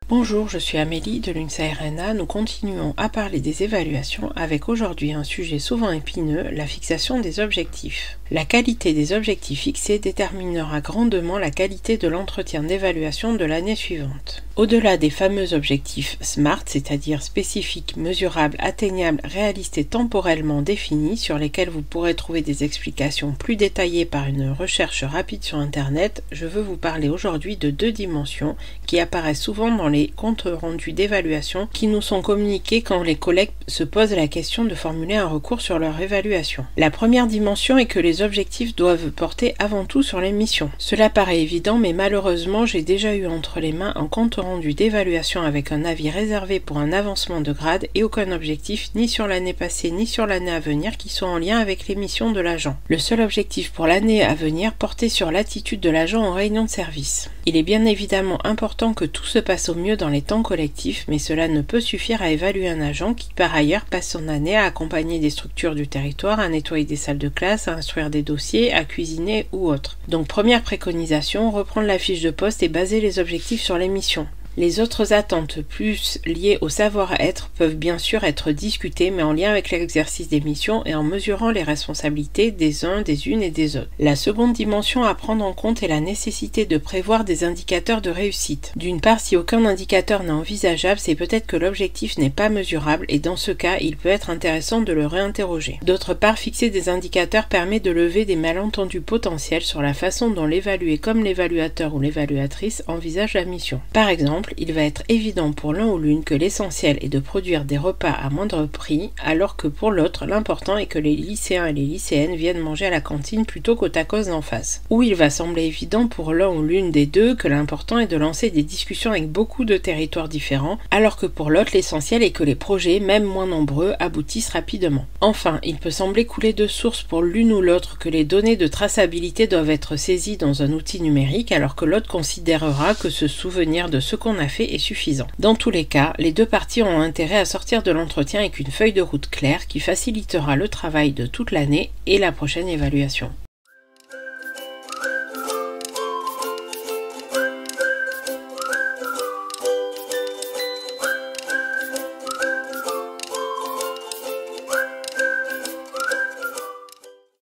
Bonjour, je suis Amélie de l'UNSA RNA. Nous continuons à parler des évaluations avec aujourd'hui un sujet souvent épineux, la fixation des objectifs. La qualité des objectifs fixés déterminera grandement la qualité de l'entretien d'évaluation de l'année suivante. Au-delà des fameux objectifs SMART, c'est-à-dire spécifiques, mesurables, atteignables, réalistes et temporellement définis, sur lesquels vous pourrez trouver des explications plus détaillées par une recherche rapide sur Internet, je veux vous parler aujourd'hui de deux dimensions qui apparaissent souvent dans les comptes rendus d'évaluation qui nous sont communiqués quand les collègues se posent la question de formuler un recours sur leur évaluation. La première dimension est que les objectifs doivent porter avant tout sur les missions. Cela paraît évident, mais malheureusement, j'ai déjà eu entre les mains un compte rendu d'évaluation avec un avis réservé pour un avancement de grade et aucun objectif ni sur l'année passée ni sur l'année à venir qui sont en lien avec les missions de l'agent. Le seul objectif pour l'année à venir portait sur l'attitude de l'agent en réunion de service. Il est bien évidemment important que tout se passe au mieux dans les temps collectifs, mais cela ne peut suffire à évaluer un agent qui par ailleurs passe son année à accompagner des structures du territoire, à nettoyer des salles de classe, à instruire des dossiers, à cuisiner ou autre. Donc première préconisation, reprendre la fiche de poste et baser les objectifs sur les missions. Les autres attentes plus liées au savoir-être peuvent bien sûr être discutées, mais en lien avec l'exercice des missions et en mesurant les responsabilités des uns, des unes et des autres. La seconde dimension à prendre en compte est la nécessité de prévoir des indicateurs de réussite. D'une part, si aucun indicateur n'est envisageable, c'est peut-être que l'objectif n'est pas mesurable et dans ce cas, il peut être intéressant de le réinterroger. D'autre part, fixer des indicateurs permet de lever des malentendus potentiels sur la façon dont l'évalué comme l'évaluateur ou l'évaluatrice envisage la mission. Par exemple, il va être évident pour l'un ou l'une que l'essentiel est de produire des repas à moindre prix, alors que pour l'autre, l'important est que les lycéens et les lycéennes viennent manger à la cantine plutôt qu'au tacos d'en face. Ou il va sembler évident pour l'un ou l'une des deux que l'important est de lancer des discussions avec beaucoup de territoires différents, alors que pour l'autre, l'essentiel est que les projets, même moins nombreux, aboutissent rapidement. Enfin, il peut sembler couler de source pour l'une ou l'autre que les données de traçabilité doivent être saisies dans un outil numérique, alors que l'autre considérera que se souvenir de ce qu'on a fait est suffisant. Dans tous les cas, les deux parties ont intérêt à sortir de l'entretien avec une feuille de route claire qui facilitera le travail de toute l'année et la prochaine évaluation.